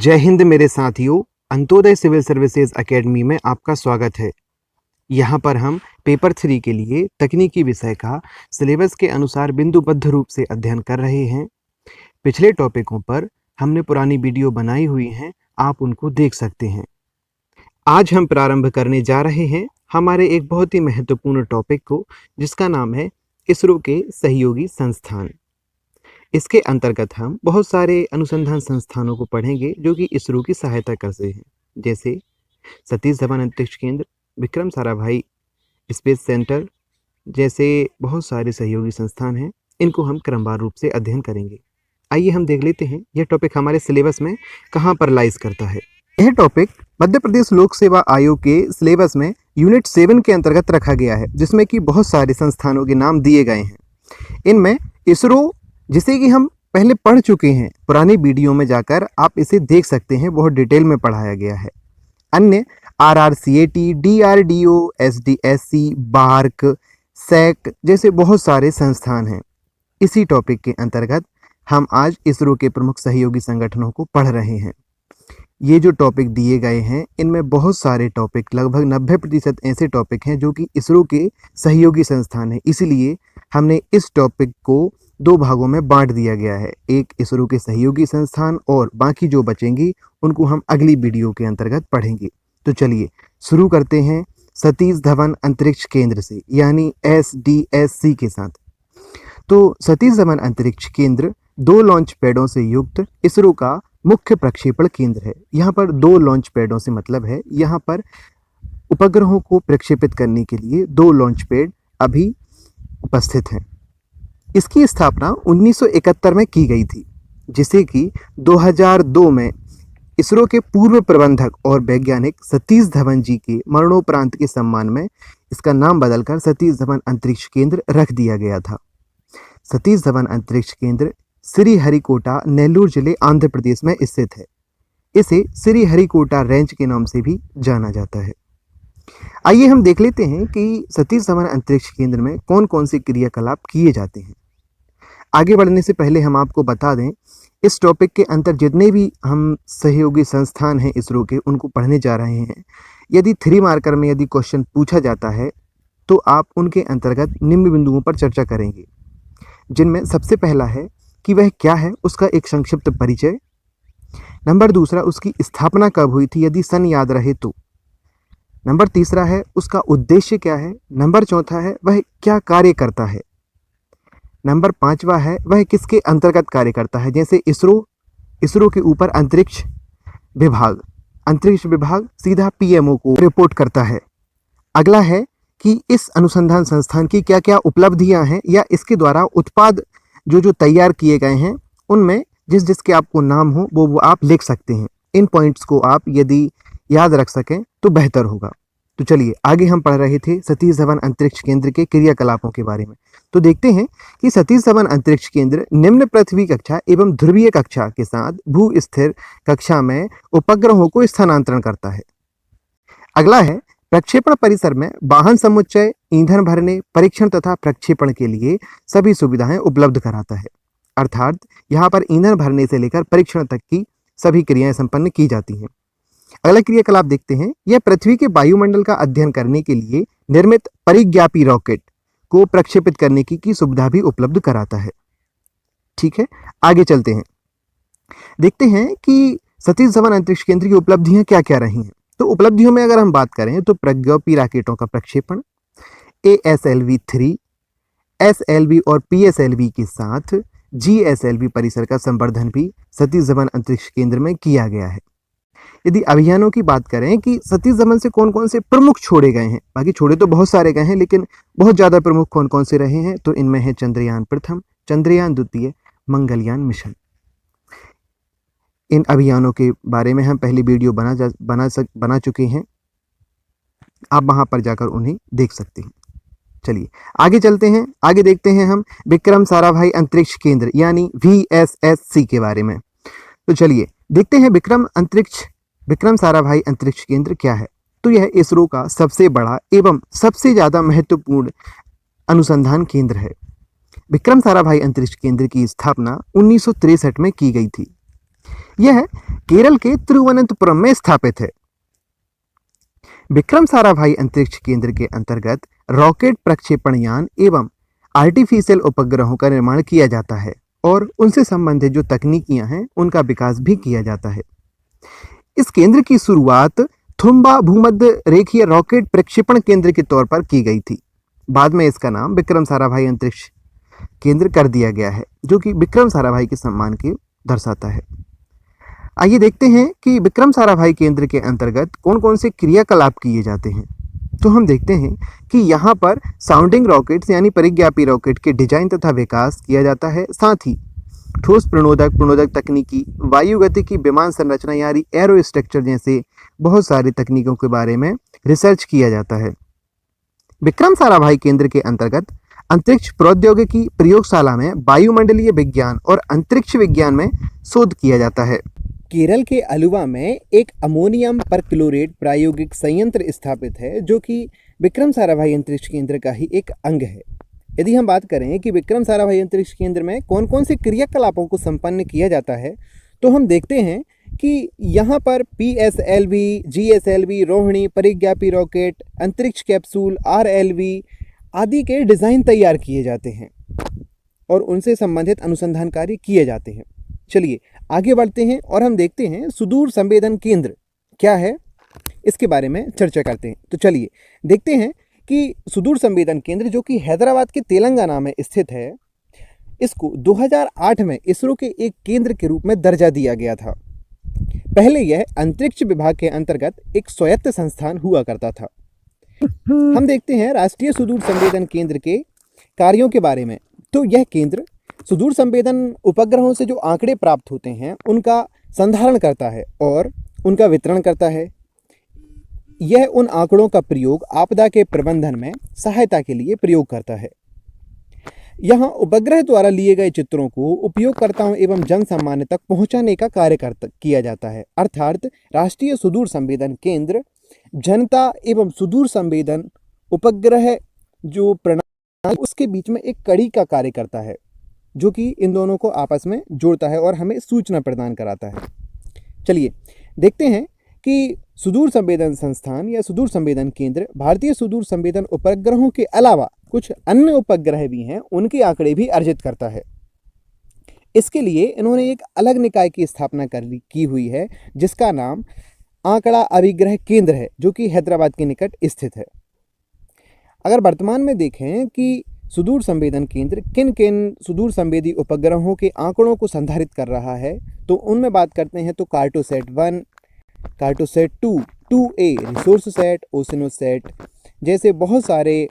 जय हिंद मेरे साथियों। अंत्योदय सिविल सर्विसेज एकेडमी में आपका स्वागत है। यहाँ पर हम पेपर 3 के लिए तकनीकी विषय का सिलेबस के अनुसार बिंदुबद्ध रूप से अध्ययन कर रहे हैं। पिछले टॉपिकों पर हमने पुरानी वीडियो बनाई हुई हैं, आप उनको देख सकते हैं। आज हम प्रारंभ करने जा रहे हैं हमारे एक बहुत ही महत्वपूर्ण टॉपिक को, जिसका नाम है इसरो के सहयोगी संस्थान। इसके अंतर्गत हम बहुत सारे अनुसंधान संस्थानों को पढ़ेंगे जो कि इसरो की सहायता करते हैं, जैसे सतीश धवन अंतरिक्ष केंद्र, विक्रम साराभाई स्पेस सेंटर जैसे बहुत सारे सहयोगी संस्थान हैं। इनको हम क्रमवार रूप से अध्ययन करेंगे। आइए हम देख लेते हैं यह टॉपिक हमारे सिलेबस में कहाँ पर लाइज करता है। यह टॉपिक मध्य प्रदेश लोक सेवा आयोग के सिलेबस में यूनिट 7 के अंतर्गत रखा गया है, जिसमें कि बहुत सारे संस्थानों के नाम दिए गए हैं। इनमें इसरो, जिसे कि हम पहले पढ़ चुके हैं, पुरानी वीडियो में जाकर आप इसे देख सकते हैं, बहुत डिटेल में पढ़ाया गया है। अन्य RRCAT, DRDO, SDSC, BARC, SAC जैसे बहुत सारे संस्थान हैं। इसी टॉपिक के अंतर्गत हम आज इसरो के प्रमुख सहयोगी संगठनों को पढ़ रहे हैं। ये जो टॉपिक दिए गए हैं, इनमें बहुत सारे टॉपिक, लगभग 90% ऐसे टॉपिक हैं जो कि इसरो के सहयोगी संस्थान हैं। इसीलिए हमने इस टॉपिक को 2 भागों में बांट दिया गया है। एक इसरो के सहयोगी संस्थान और बाकी जो बचेंगी उनको हम अगली वीडियो के अंतर्गत पढ़ेंगे। तो चलिए शुरू करते हैं सतीश धवन अंतरिक्ष केंद्र से, यानी SDSC के साथ। तो सतीश धवन अंतरिक्ष केंद्र 2 लॉन्च पैडों से युक्त इसरो का मुख्य प्रक्षेपण केंद्र है। यहाँ पर 2 लॉन्च पैडों से मतलब है, यहाँ पर उपग्रहों को प्रक्षेपित करने के लिए 2 लॉन्च पैड अभी उपस्थित हैं। इसकी स्थापना 1971 में की गई थी, जिसे कि 2002 में इसरो के पूर्व प्रबंधक और वैज्ञानिक सतीश धवन जी के मरणोपरांत के सम्मान में इसका नाम बदलकर सतीश धवन अंतरिक्ष केंद्र रख दिया गया था। सतीश धवन अंतरिक्ष केंद्र श्रीहरिकोटा, नेल्लोर जिले, आंध्र प्रदेश में स्थित है। इसे श्रीहरिकोटा रेंज के नाम से भी जाना जाता है। आइए हम देख लेते हैं कि सतीश धवन अंतरिक्ष केंद्र में कौन कौन से क्रियाकलाप किए जाते हैं। आगे बढ़ने से पहले हम आपको बता दें, इस टॉपिक के अंतर जितने भी हम सहयोगी संस्थान हैं इसरो के, उनको पढ़ने जा रहे हैं। यदि 3 मार्कर में यदि क्वेश्चन पूछा जाता है तो आप उनके अंतर्गत निम्न बिंदुओं पर चर्चा करेंगे, जिनमें सबसे पहला है कि वह क्या है, उसका एक संक्षिप्त परिचय। नंबर 2 उसकी स्थापना कब हुई थी, यदि सन याद रहे तो। नंबर 3 है उसका उद्देश्य क्या है। नंबर 4 है वह क्या कार्य करता है। नंबर 5 है वह किसके अंतर्गत कार्य करता है, जैसे इसरो के ऊपर अंतरिक्ष विभाग सीधा PMO को रिपोर्ट करता है। अगला है कि इस अनुसंधान संस्थान की क्या क्या उपलब्धियां हैं, या इसके द्वारा उत्पाद जो तैयार किए गए हैं उनमें जिसके आपको नाम हो वो आप लिख सकते हैं। इन पॉइंट्स को आप यदि याद रख सकें तो बेहतर होगा। तो चलिए आगे हम पढ़ रहे थे सतीश धवन अंतरिक्ष केंद्र के क्रियाकलापों के बारे में। तो देखते हैं कि सतीश धवन अंतरिक्ष केंद्र निम्न पृथ्वी कक्षा एवं ध्रुवीय कक्षा के साथ भू स्थिर कक्षा में उपग्रहों को स्थानांतरण करता है। अगला है प्रक्षेपण परिसर में वाहन समुच्चय, ईंधन भरने, परीक्षण तथा प्रक्षेपण के लिए सभी सुविधाएं उपलब्ध कराता है। अर्थात यहाँ पर ईंधन भरने से लेकर परीक्षण तक की सभी क्रियाएं संपन्न की जाती हैं। अगला क्रियाकलाप देखते हैं, यह पृथ्वी के वायुमंडल का अध्ययन करने के लिए निर्मित परिज्ञापी रॉकेट को प्रक्षेपित करने की सुविधा भी उपलब्ध कराता है। ठीक है, आगे चलते हैं, देखते हैं कि सतीश धवन अंतरिक्ष केंद्र की उपलब्धियां क्या क्या रही हैं। तो उपलब्धियों में अगर हम बात करें तो प्रज्ञापी रॉकेटों का प्रक्षेपण, ASLV-3, SLV और PSLV के साथ GSLV परिसर का संवर्धन भी सतीश धवन अंतरिक्ष केंद्र में किया गया है। यदि अभियानों की बात करें कि सतीश धवन से कौन कौन से प्रमुख छोड़े गए हैं, बाकी छोड़े तो बहुत सारे गए हैं, लेकिन बहुत ज़्यादा प्रमुख कौन कौन से रहे हैं, तो इनमें है चंद्रयान प्रथम, चंद्रयान द्वितीय, मंगलयान मिशन। इन अभियानों के बारे में हम पहली वीडियो बना चुके हैं, आप वहाँ पर जाकर उन्हें देख सकते हैं। चलिए आगे चलते हैं, आगे देखते हैं हम विक्रम साराभाई अंतरिक्ष केंद्र यानी VSSC के बारे में। तो चलिए देखते हैं विक्रम साराभाई अंतरिक्ष केंद्र क्या है। तो यह इसरो का सबसे बड़ा एवं सबसे ज़्यादा महत्वपूर्ण अनुसंधान केंद्र है। विक्रम साराभाई अंतरिक्ष केंद्र की स्थापना 1963 में की गई थी। यह केरल के तिरुवनंतपुरम में स्थापित है। विक्रम साराभाई अंतरिक्ष केंद्र के अंतर्गत रॉकेट प्रक्षेपण यान एवं आर्टिफिशियल उपग्रहों का निर्माण किया जाता है और उनसे संबंधित जो तकनीकियां हैं उनका विकास भी किया जाता है। इस केंद्र की शुरुआत थुम्बा भूमध्य रेखीय रॉकेट प्रक्षेपण केंद्र के तौर पर की गई थी। बाद में इसका नाम विक्रम साराभाई अंतरिक्ष केंद्र कर दिया गया है, जो कि विक्रम साराभाई के सम्मान के दर्शाता है। आइए देखते हैं कि विक्रम साराभाई केंद्र के अंतर्गत कौन कौन से क्रियाकलाप किए जाते हैं। तो हम देखते हैं कि यहाँ पर साउंडिंग रॉकेट्स यानी परिज्ञापी रॉकेट के डिजाइन तथा विकास किया जाता है। साथ ही ठोस प्रणोदक तकनीकी, वायुगतिकी, विमान संरचना यानी एरो स्ट्रक्चर जैसे बहुत सारी तकनीकों के बारे में रिसर्च किया जाता है। विक्रम साराभाई केंद्र के अंतर्गत अंतरिक्ष प्रौद्योगिकी प्रयोगशाला में वायुमंडलीय विज्ञान और अंतरिक्ष विज्ञान में शोध किया जाता है। केरल के अलुवा में एक अमोनियम परक्लोरेट प्रायोगिक संयंत्र स्थापित है, जो कि विक्रम साराभाई अंतरिक्ष केंद्र का ही एक अंग है। यदि हम बात करें कि विक्रम साराभाई अंतरिक्ष केंद्र में कौन कौन से क्रियाकलापों को संपन्न किया जाता है, तो हम देखते हैं कि यहाँ पर PSLV, GSLV, रोहिणी, परिज्ञापी रॉकेट, अंतरिक्ष कैप्सूल, RLV आदि के डिज़ाइन तैयार किए जाते हैं और उनसे संबंधित अनुसंधान कार्य किए जाते हैं। चलिए आगे बढ़ते हैं और हम देखते हैं सुदूर संवेदन केंद्र क्या है, इसके बारे में चर्चा करते हैं। तो चलिए देखते हैं कि सुदूर संवेदन केंद्र, जो कि हैदराबाद के तेलंगाना में स्थित है, इसको 2008 में इसरो के एक केंद्र के रूप में दर्जा दिया गया था। पहले यह अंतरिक्ष विभाग के अंतर्गत एक स्वायत्त संस्थान हुआ करता था। हम देखते हैं राष्ट्रीय सुदूर संवेदन केंद्र के कार्यों के बारे में। तो यह केंद्र सुदूर संवेदन उपग्रहों से जो आंकड़े प्राप्त होते हैं उनका संधारण करता है और उनका वितरण करता है। यह उन आंकड़ों का प्रयोग आपदा के प्रबंधन में सहायता के लिए प्रयोग करता है। यहाँ उपग्रह द्वारा लिए गए चित्रों को उपयोगकर्ताओं एवं जन सामान्य तक पहुंचाने का कार्य किया जाता है। अर्थात राष्ट्रीय सुदूर संवेदन केंद्र जनता एवं सुदूर संवेदन उपग्रह जो प्रणाली उसके बीच में एक कड़ी का कार्य करता है, जो कि इन दोनों को आपस में जोड़ता है और हमें सूचना प्रदान कराता है। चलिए देखते हैं कि सुदूर संवेदन संस्थान या सुदूर संवेदन केंद्र भारतीय सुदूर संवेदन उपग्रहों के अलावा कुछ अन्य उपग्रह भी हैं, उनके आंकड़े भी अर्जित करता है। इसके लिए इन्होंने एक अलग निकाय की स्थापना की हुई है, जिसका नाम आंकड़ा अभिग्रह केंद्र है, जो कि हैदराबाद के निकट स्थित है। अगर वर्तमान में देखें कि सुदूर संवेदन केंद्र किन किन सुदूर संवेदी उपग्रहों के आंकड़ों को संधारित कर रहा है, तो उनमें बात करते हैं तो Cartosat 1, Cartosat 2, 2A, Resourcesat, Oceansat जैसे बहुत सारे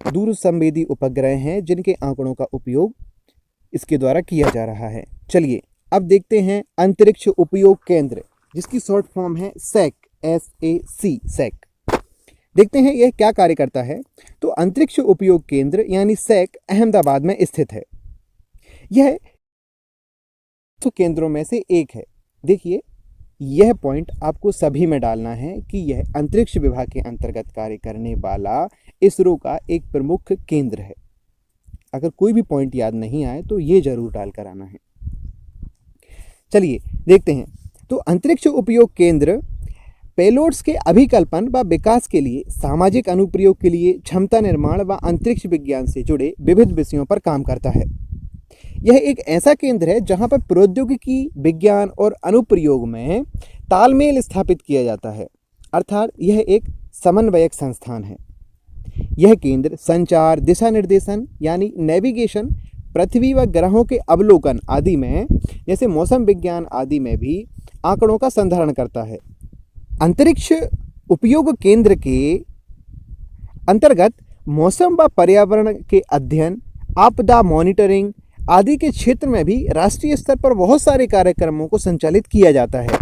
दूर संवेदी उपग्रह हैं जिनके आंकड़ों का उपयोग इसके द्वारा किया जा रहा है। चलिए अब देखते हैं अंतरिक्ष उपयोग केंद्र, जिसकी शॉर्ट फॉर्म है सैक, SAC, सैक। देखते हैं यह क्या कार्य करता है। तो अंतरिक्ष उपयोग केंद्र यानी सैक अहमदाबाद में स्थित है। यह तो केंद्रों में से एक है। देखिए यह पॉइंट आपको सभी में डालना है कि यह अंतरिक्ष विभाग के अंतर्गत कार्य करने वाला इसरो का एक प्रमुख केंद्र है। अगर कोई भी पॉइंट याद नहीं आए तो ये जरूर डाल कर आना है। चलिए देखते हैं। तो अंतरिक्ष उपयोग केंद्र पेलोड्स के अभिकल्पन व विकास के लिए, सामाजिक अनुप्रयोग के लिए, क्षमता निर्माण व अंतरिक्ष विज्ञान से जुड़े विविध विषयों पर काम करता है। यह एक ऐसा केंद्र है जहां पर प्रौद्योगिकी, विज्ञान और अनुप्रयोग में तालमेल स्थापित किया जाता है, अर्थात यह एक समन्वयक संस्थान है। यह केंद्र संचार, दिशा निर्देशन यानी नेविगेशन, पृथ्वी व ग्रहों के अवलोकन आदि में, जैसे मौसम विज्ञान आदि में भी आंकड़ों का संधारण करता है। अंतरिक्ष उपयोग केंद्र के अंतर्गत मौसम व पर्यावरण के अध्ययन, आपदा मॉनिटरिंग आदि के क्षेत्र में भी राष्ट्रीय स्तर पर बहुत सारे कार्यक्रमों को संचालित किया जाता है।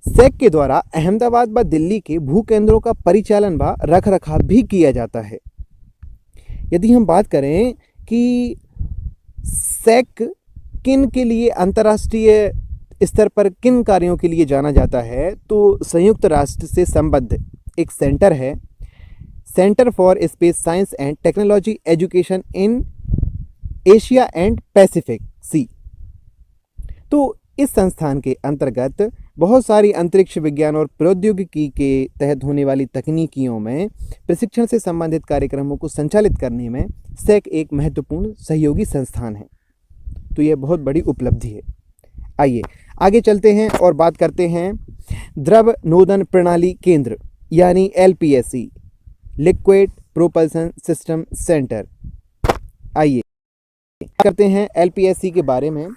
सैक के द्वारा अहमदाबाद व दिल्ली के भू केंद्रों का परिचालन व रखरखाव भी किया जाता है। यदि हम बात करें कि सैक किन के लिए अंतर्राष्ट्रीय स्तर पर किन कार्यों के लिए जाना जाता है, तो संयुक्त राष्ट्र से संबद्ध एक सेंटर है, centre for space science and technology education in Asia and Pacific सी। तो इस संस्थान के अंतर्गत बहुत सारी अंतरिक्ष विज्ञान और प्रौद्योगिकी के तहत होने वाली तकनीकियों में प्रशिक्षण से संबंधित कार्यक्रमों को संचालित करने में SEC एक महत्वपूर्ण सहयोगी संस्थान है। तो यह बहुत बड़ी उपलब्धि है। आइए आगे चलते हैं और बात करते हैं द्रव नोदन प्रणाली केंद्र यानी LPSC, liquid propulsion system centre. आइए करते हैं LPSC के बारे में।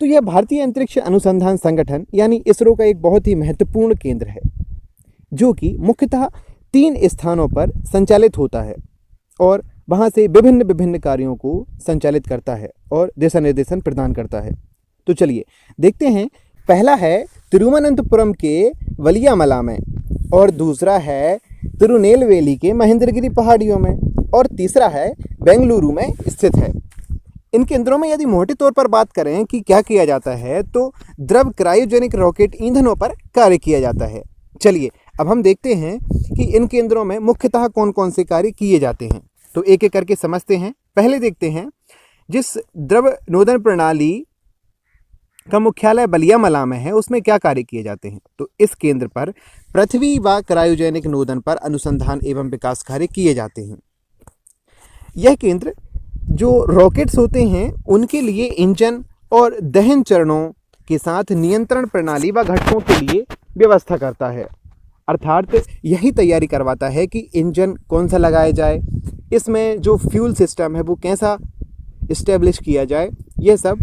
तो यह भारतीय अंतरिक्ष अनुसंधान संगठन यानी इसरो का एक बहुत ही महत्वपूर्ण केंद्र है, जो कि मुख्यतः 3 स्थानों पर संचालित होता है और वहां से विभिन्न विभिन्न कार्यों को संचालित करता है और दिशा निर्देशन प्रदान करता है। तो चलिए देखते हैं। पहला है तिरुवनंतपुरम के वलियामला में, और दूसरा है तिरुनेलवेली के महेंद्रगिरी पहाड़ियों में, और तीसरा है बेंगलुरु में स्थित है। इन केंद्रों में यदि मोटे तौर पर बात करें कि क्या किया जाता है, तो द्रव क्रायोजेनिक रॉकेट ईंधनों पर कार्य किया जाता है। चलिए अब हम देखते हैं कि इन केंद्रों में मुख्यतः कौन कौन से कार्य किए जाते हैं। तो एक एक करके समझते हैं। पहले देखते हैं, जिस द्रव नोदन प्रणाली का मुख्यालय बलियामला में है, उसमें क्या कार्य किए जाते हैं। तो इस केंद्र पर पृथ्वी व क्रायोजेनिक नोदन पर अनुसंधान एवं विकास कार्य किए जाते हैं। यह केंद्र जो रॉकेट्स होते हैं उनके लिए इंजन और दहन चरणों के साथ नियंत्रण प्रणाली व घटकों के लिए व्यवस्था करता है, अर्थात यही तैयारी करवाता है कि इंजन कौन सा लगाया जाए, इसमें जो फ्यूल सिस्टम है वो कैसा इस्टेब्लिश किया जाए। यह सब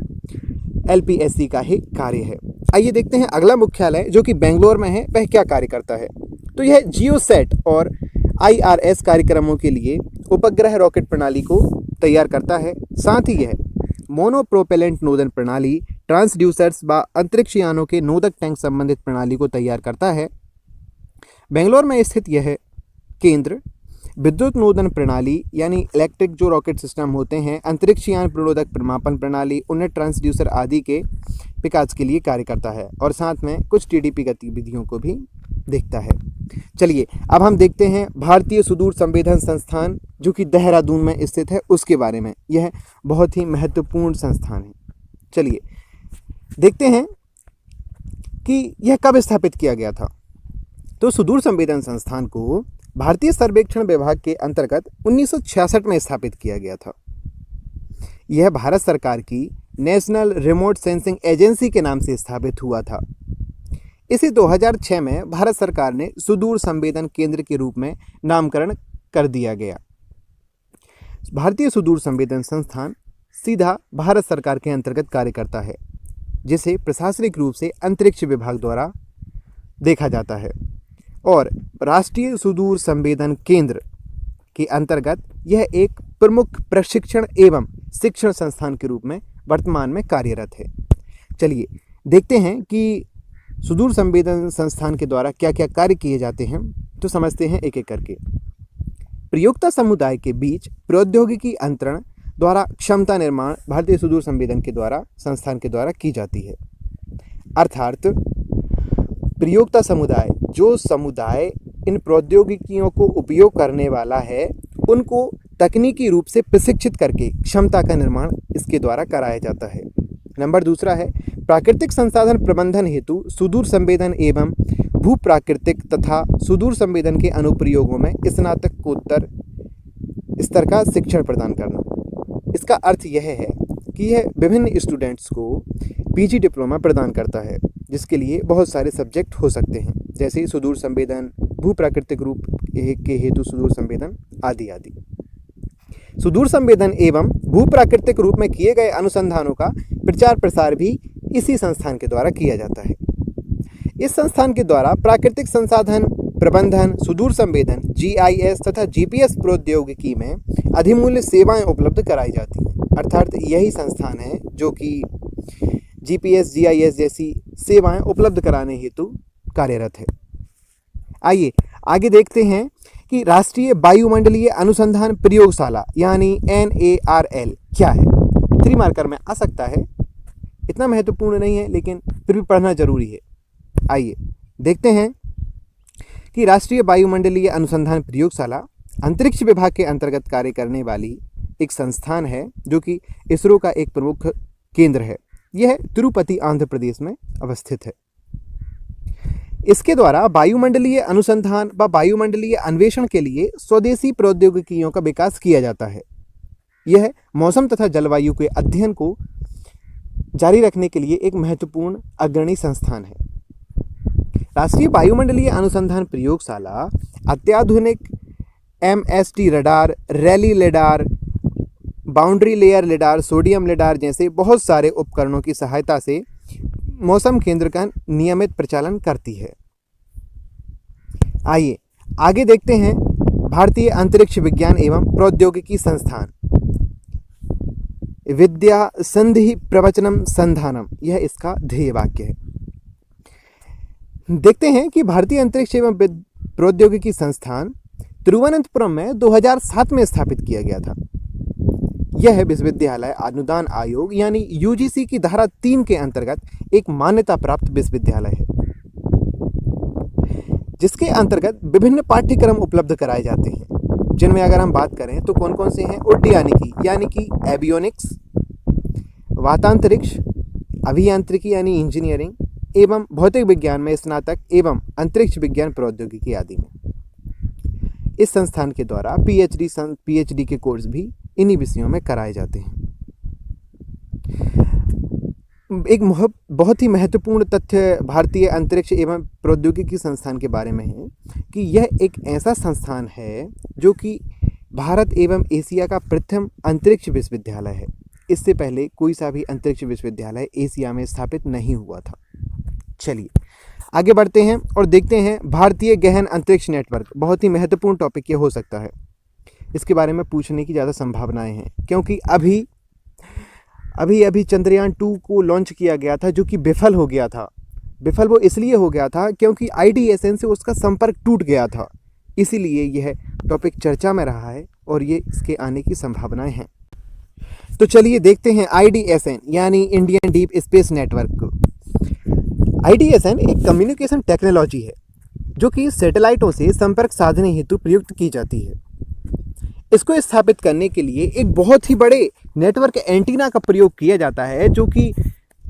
LPSC का ही कार्य है। आइए देखते हैं अगला मुख्यालय जो कि बेंगलोर में है, वह क्या कार्य करता है। तो यह जियोसैट और IRS कार्यक्रमों के लिए उपग्रह रॉकेट प्रणाली को तैयार करता है। साथ ही यह मोनोप्रोपेलेंट नोदन प्रणाली, ट्रांसड्यूसर्स व अंतरिक्ष यानों के नोदक टैंक संबंधित प्रणाली को तैयार करता है। बेंगलोर में स्थित यह केंद्र विद्युत नोदन प्रणाली यानी इलेक्ट्रिक जो रॉकेट सिस्टम होते हैं, अंतरिक्ष यान प्रणोदक प्रमापन प्रणाली, उन्नत ट्रांसड्यूसर आदि के विकास के लिए कार्य करता है और साथ में कुछ TDP गतिविधियों को भी देखता है। चलिए अब हम देखते हैं भारतीय सुदूर संवेदन संस्थान जो कि देहरादून में स्थित है, उसके बारे में। यह बहुत ही महत्वपूर्ण संस्थान है। चलिए देखते हैं कि यह कब स्थापित किया गया था। तो सुदूर संवेदन संस्थान को भारतीय सर्वेक्षण विभाग के अंतर्गत 1966 में स्थापित किया गया था। यह भारत सरकार की नेशनल रिमोट सेंसिंग एजेंसी के नाम से स्थापित हुआ था। इसे 2006 में भारत सरकार ने सुदूर संवेदन केंद्र के रूप में नामकरण कर दिया गया। भारतीय सुदूर संवेदन संस्थान सीधा भारत सरकार के अंतर्गत कार्य करता है, जिसे प्रशासनिक रूप से अंतरिक्ष विभाग द्वारा देखा जाता है, और राष्ट्रीय सुदूर संवेदन केंद्र के अंतर्गत यह एक प्रमुख प्रशिक्षण एवं शिक्षण संस्थान के रूप में वर्तमान में कार्यरत है। चलिए देखते हैं कि सुदूर संवेदन संस्थान के द्वारा क्या क्या कार्य किए जाते हैं, तो समझते हैं एक एक करके। प्रयोक्ता समुदाय के बीच प्रौद्योगिकी अंतरण द्वारा क्षमता निर्माण भारतीय सुदूर संवेदन के द्वारा संस्थान के द्वारा की जाती है। अर्थात प्रयोक्ता समुदाय, जो समुदाय इन प्रौद्योगिकियों को उपयोग करने वाला है, उनको तकनीकी रूप से प्रशिक्षित करके क्षमता का निर्माण इसके द्वारा कराया जाता है। नंबर दूसरा है प्राकृतिक संसाधन प्रबंधन हेतु सुदूर संवेदन एवं भू प्राकृतिक तथा सुदूर संवेदन के अनुप्रयोगों में स्नातकोत्तर स्तर का शिक्षण प्रदान करना। इसका अर्थ यह है कि यह विभिन्न स्टूडेंट्स को PG डिप्लोमा प्रदान करता है, जिसके लिए बहुत सारे सब्जेक्ट हो सकते हैं, जैसे सुदूर संवेदन, भू प्राकृतिक रूप के हेतु सुदूर संवेदन आदि आदि। सुदूर संवेदन एवं भू प्राकृतिक रूप में किए गए अनुसंधानों का प्रचार प्रसार भी इसी संस्थान के द्वारा किया जाता है। इस संस्थान के द्वारा प्राकृतिक संसाधन प्रबंधन, सुदूर संवेदन, GIS तथा GPS प्रौद्योगिकी में अधिमूल्य सेवाएं उपलब्ध कराई जाती हैं। अर्थात यही संस्थान है जो कि GPS, GIS जैसी सेवाएं उपलब्ध कराने हेतु कार्यरत है। आइए आगे देखते हैं कि राष्ट्रीय वायुमंडलीय अनुसंधान प्रयोगशाला यानी NARL क्या है। 3 मार्कर में आ सकता है, इतना महत्वपूर्ण नहीं है, लेकिन फिर भी पढ़ना जरूरी है। आइए देखते हैं कि राष्ट्रीय वायुमंडलीय अनुसंधान प्रयोगशाला अंतरिक्ष विभाग के अंतर्गत कार्य करने वाली एक संस्थान है, जो कि इसरो का एक प्रमुख केंद्र है। यह तिरुपति आंध्र प्रदेश में अवस्थित है। इसके द्वारा वायुमंडलीय अनुसंधान व वायुमंडलीय अन्वेषण के लिए स्वदेशी प्रौद्योगिकियों का विकास किया जाता है। यह मौसम तथा जलवायु के अध्ययन को जारी रखने के लिए एक महत्वपूर्ण अग्रणी संस्थान है। राष्ट्रीय वायुमंडलीय अनुसंधान प्रयोगशाला अत्याधुनिक MST radar, rally lidar, boundary layer lidar, sodium lidar जैसे बहुत सारे उपकरणों की सहायता से मौसम केंद्र का नियमित प्रचालन करती है। आइए आगे देखते हैं भारतीय अंतरिक्ष विज्ञान एवं प्रौद्योगिकी संस्थान, विद्या संधि प्रवचनम संधानम, यह इसका ध्येय वाक्य है। देखते हैं कि भारतीय अंतरिक्ष एवं प्रौद्योगिकी संस्थान तिरुवनंतपुरम में 2007 में स्थापित किया गया था। यह विश्वविद्यालय अनुदान आयोग यानी UGC की धारा 3 के अंतर्गत एक मान्यता प्राप्त विश्वविद्यालय है, जिसके अंतर्गत विभिन्न पाठ्यक्रम उपलब्ध कराए जाते हैं, जिनमें अगर हम बात करें तो कौन कौन से हैं। उड्डयानिकी यानी कि एवियोनिक्स, वातांतरिक्ष, अभियांत्रिकी यानी इंजीनियरिंग एवं भौतिक विज्ञान में स्नातक एवं अंतरिक्ष विज्ञान प्रौद्योगिकी आदि में। इस संस्थान के द्वारा PhD के कोर्स भी इन्हीं विषयों में कराए जाते हैं। एक बहुत ही महत्वपूर्ण तथ्य भारतीय अंतरिक्ष एवं प्रौद्योगिकी संस्थान के बारे में है कि यह एक ऐसा संस्थान है जो कि भारत एवं एशिया का प्रथम अंतरिक्ष विश्वविद्यालय है। इससे पहले कोई सा भी अंतरिक्ष विश्वविद्यालय एशिया में स्थापित नहीं हुआ था। चलिए आगे बढ़ते हैं और देखते हैं भारतीय गहन अंतरिक्ष नेटवर्क। बहुत ही महत्वपूर्ण टॉपिक ये हो सकता है, इसके बारे में पूछने की ज़्यादा संभावनाएं हैं, क्योंकि अभी चंद्रयान 2 को लॉन्च किया गया था, जो कि विफल हो गया था। विफल वो इसलिए हो गया था क्योंकि IDSN से उसका संपर्क टूट गया था, इसीलिए यह टॉपिक चर्चा में रहा है और ये इसके आने की संभावनाएं हैं। तो चलिए देखते हैं IDSN यानी इंडियन डीप स्पेस नेटवर्क को। IDSN एक कम्युनिकेशन टेक्नोलॉजी है जो कि सैटेलाइटों से संपर्क साधने हेतु प्रयुक्त की जाती है। इसको स्थापित करने के लिए एक बहुत ही बड़े नेटवर्क एंटीना का प्रयोग किया जाता है, जो कि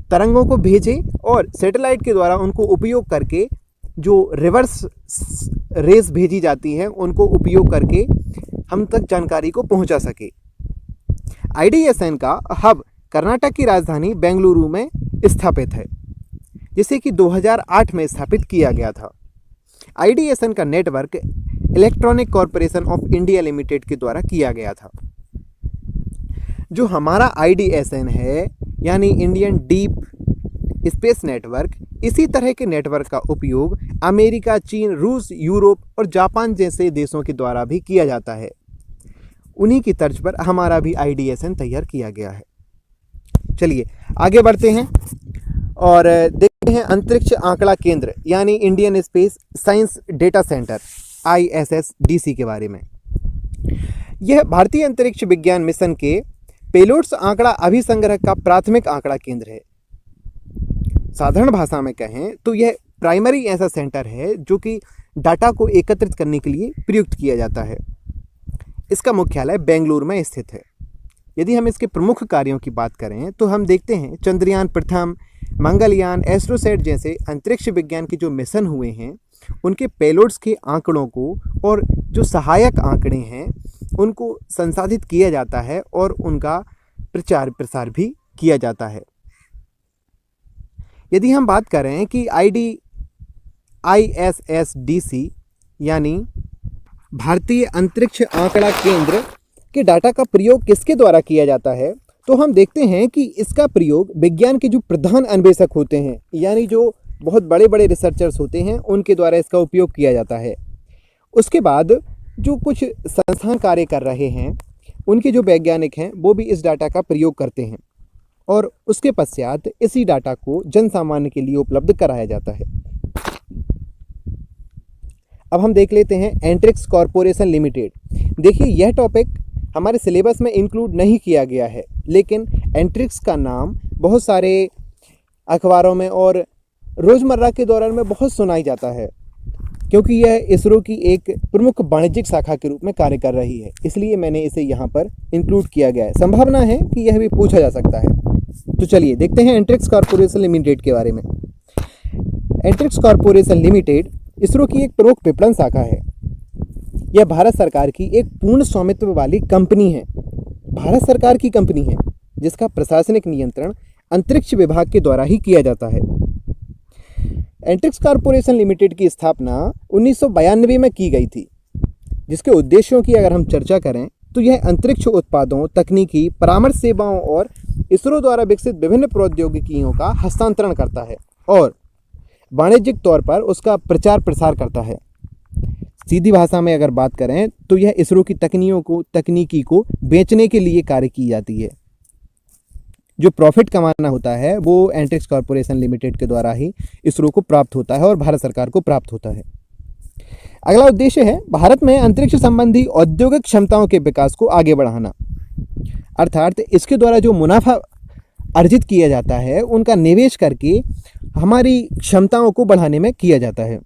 तरंगों को भेजे और सैटेलाइट के द्वारा उनको उपयोग करके जो रिवर्स रेस भेजी जाती हैं उनको उपयोग करके हम तक जानकारी को पहुंचा सके। IDSN का हब कर्नाटक की राजधानी बेंगलुरु में स्थापित है, जिसे कि 2008 में स्थापित किया गया था। IDSN का network electronic corporation of India limited के द्वारा किया गया था। जो हमारा IDSN है यानी इंडियन डीप स्पेस नेटवर्क, इसी तरह के नेटवर्क का उपयोग अमेरिका, चीन, रूस, यूरोप और जापान जैसे देशों के द्वारा भी किया जाता है। उन्हीं की तर्ज पर हमारा भी IDSN तैयार किया गया है। चलिए आगे बढ़ते हैं और देखते हैं अंतरिक्ष आंकड़ा केंद्र यानी Indian space science data centre ISSDC के बारे में। यह भारतीय अंतरिक्ष विज्ञान मिशन के पेलोड्स आंकड़ा अभिसंग्रह का प्राथमिक आंकड़ा केंद्र है। साधारण भाषा में कहें तो यह प्राइमरी ऐसा सेंटर है जो कि डाटा को एकत्रित करने के लिए प्रयुक्त किया जाता है। इसका मुख्यालय बेंगलुरु में स्थित है। यदि हम इसके प्रमुख कार्यों की बात करें तो हम देखते हैं चंद्रयान प्रथम, मंगलयान, एस्ट्रोसैट जैसे अंतरिक्ष विज्ञान के जो मिशन हुए हैं उनके पेलोड्स के आंकड़ों को और जो सहायक आंकड़े हैं उनको संसाधित किया जाता है और उनका प्रचार प्रसार भी किया जाता है। यदि हम बात करें कि ISSDC यानी भारतीय अंतरिक्ष आंकड़ा केंद्र के डाटा का प्रयोग किसके द्वारा किया जाता है, तो हम देखते हैं कि इसका प्रयोग विज्ञान के जो प्रधान अन्वेषक होते हैं यानी जो बहुत बड़े बड़े रिसर्चर्स होते हैं उनके द्वारा इसका उपयोग किया जाता है। उसके बाद जो कुछ संस्थान कार्य कर रहे हैं उनके जो वैज्ञानिक हैं वो भी इस डाटा का प्रयोग करते हैं और उसके पश्चात इसी डाटा को जन सामान्य के लिए उपलब्ध कराया जाता है। अब हम देख लेते हैं एंट्रिक्स कॉरपोरेशन लिमिटेड। देखिए यह टॉपिक हमारे सिलेबस में इंक्लूड नहीं किया गया है, लेकिन एंट्रिक्स का नाम बहुत सारे अखबारों में और रोज़मर्रा के दौरान में बहुत सुनाई जाता है, क्योंकि यह इसरो की एक प्रमुख वाणिज्यिक शाखा के रूप में कार्य कर रही है, इसलिए मैंने इसे यहाँ पर इंक्लूड किया गया है। संभावना है कि यह भी पूछा जा सकता है। तो चलिए देखते हैं एंट्रिक्स कॉर्पोरेशन लिमिटेड के बारे में। एंट्रिक्स कॉर्पोरेशन लिमिटेड इसरो की एक प्रमुख विपणन शाखा है। यह भारत सरकार की एक पूर्ण स्वामित्व वाली कंपनी है। भारत सरकार की कंपनी है जिसका प्रशासनिक नियंत्रण अंतरिक्ष विभाग के द्वारा ही किया जाता है। एंट्रिक्स कॉर्पोरेशन लिमिटेड की स्थापना 1992 में की गई थी, जिसके उद्देश्यों की अगर हम चर्चा करें तो यह अंतरिक्ष उत्पादों, तकनीकी परामर्श सेवाओं और इसरो द्वारा विकसित विभिन्न प्रौद्योगिकियों का हस्तांतरण करता है और वाणिज्यिक तौर पर उसका प्रचार प्रसार करता है। सीधी भाषा में अगर बात करें तो यह इसरो की तकनीकी को बेचने के लिए कार्य की जाती है। जो प्रॉफिट कमाना होता है वो एंट्रिक्स कॉर्पोरेशन लिमिटेड के द्वारा ही इसरो को प्राप्त होता है और भारत सरकार को प्राप्त होता है। अगला उद्देश्य है भारत में अंतरिक्ष संबंधी औद्योगिक क्षमताओं के विकास को आगे बढ़ाना, अर्थात इसके द्वारा जो मुनाफा अर्जित किया जाता है उनका निवेश करके हमारी क्षमताओं को बढ़ाने में किया जाता है।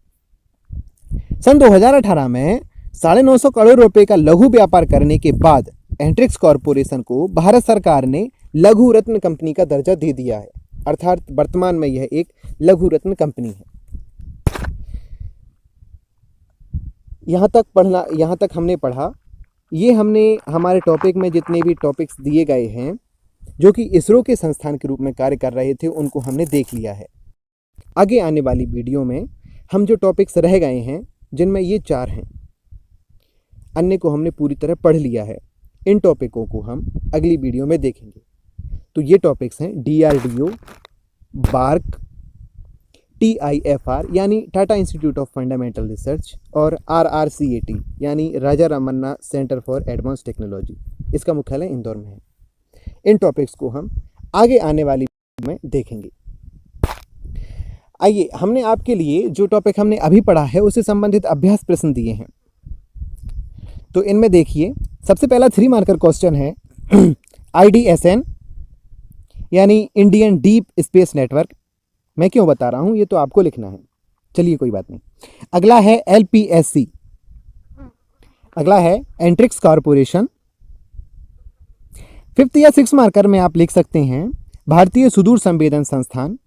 सन 2018 में 950 करोड़ रुपए का लघु व्यापार करने के बाद एंट्रिक्स कॉर्पोरेशन को भारत सरकार ने लघु रत्न कंपनी का दर्जा दे दिया है, अर्थात वर्तमान में यह एक लघु रत्न कंपनी है। यहाँ तक हमने पढ़ा। ये हमने हमारे टॉपिक में जितने भी टॉपिक्स दिए गए हैं जो कि इसरो के संस्थान के रूप में कार्य कर रहे थे उनको हमने देख लिया है। आगे आने वाली वीडियो में हम जो टॉपिक्स रह गए हैं जिनमें ये 4 हैं, अन्य को हमने पूरी तरह पढ़ लिया है। इन टॉपिकों को हम अगली वीडियो में देखेंगे। तो ये टॉपिक्स हैं DRDO, बार्क, TIFR यानी Tata Institute of Fundamental Research और RRCAT यानी Raja Ramanna Centre for Advance Technology. इसका मुख्यालय इंदौर में है। इन टॉपिक्स को हम आगे आने वाली वीडियो में देखेंगे। आइए, हमने आपके लिए जो टॉपिक हमने अभी पढ़ा है उससे संबंधित अभ्यास प्रश्न दिए हैं। तो इनमें देखिए, सबसे पहला 3 मार्कर क्वेश्चन है IDSN यानी इंडियन डीप स्पेस नेटवर्क। मैं क्यों बता रहा हूं ये तो आपको लिखना है, चलिए कोई बात नहीं। अगला है LPSC, अगला है एंट्रिक्स कॉर्पोरेशन। 5th या 6th मार्कर में आप लिख सकते हैं भारतीय सुदूर संवेदन संस्थान।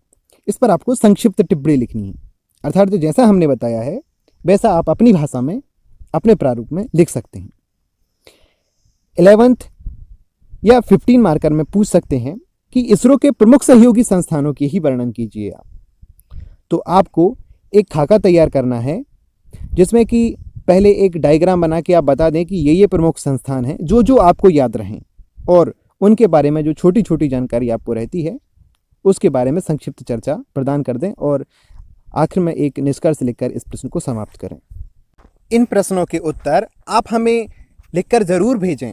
इस पर आपको संक्षिप्त टिप्पणी लिखनी है, अर्थात तो जैसा हमने बताया है वैसा आप अपनी भाषा में अपने प्रारूप में लिख सकते हैं। 11th या 15 मार्कर में पूछ सकते हैं कि इसरो के प्रमुख सहयोगी संस्थानों की ही वर्णन कीजिए आप। तो आपको एक खाका तैयार करना है जिसमें कि पहले एक डायग्राम बना के आप बता दें कि ये प्रमुख संस्थान हैं जो आपको याद रहें, और उनके बारे में जो छोटी छोटी जानकारी आपको रहती है उसके बारे में संक्षिप्त चर्चा प्रदान कर दें और आखिर में एक निष्कर्ष लिखकर इस प्रश्न को समाप्त करें। इन प्रश्नों के उत्तर आप हमें लिखकर ज़रूर भेजें।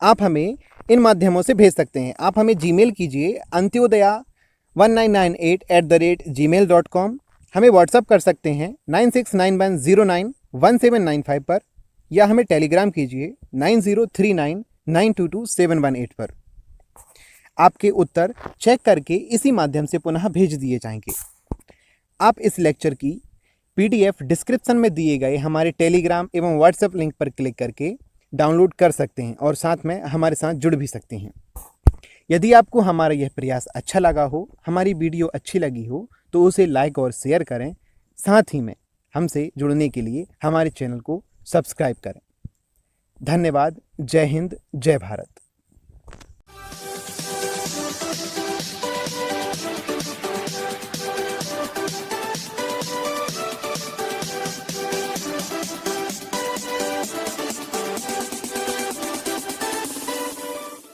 आप हमें इन माध्यमों से भेज सकते हैं। आप हमें जीमेल कीजिए antyodaya1998@gmail.com। हमें व्हाट्सअप कर सकते हैं 9691091795 पर, या हमें टेलीग्राम कीजिए 9039922718 पर। आपके उत्तर चेक करके इसी माध्यम से पुनः भेज दिए जाएंगे। आप इस लेक्चर की PDF डिस्क्रिप्शन में दिए गए हमारे टेलीग्राम एवं व्हाट्सएप लिंक पर क्लिक करके डाउनलोड कर सकते हैं और साथ में हमारे साथ जुड़ भी सकते हैं। यदि आपको हमारा यह प्रयास अच्छा लगा हो, हमारी वीडियो अच्छी लगी हो, तो उसे लाइक और शेयर करें। साथ ही में हमसे जुड़ने के लिए हमारे चैनल को सब्सक्राइब करें। धन्यवाद। जय हिंद, जय भारत।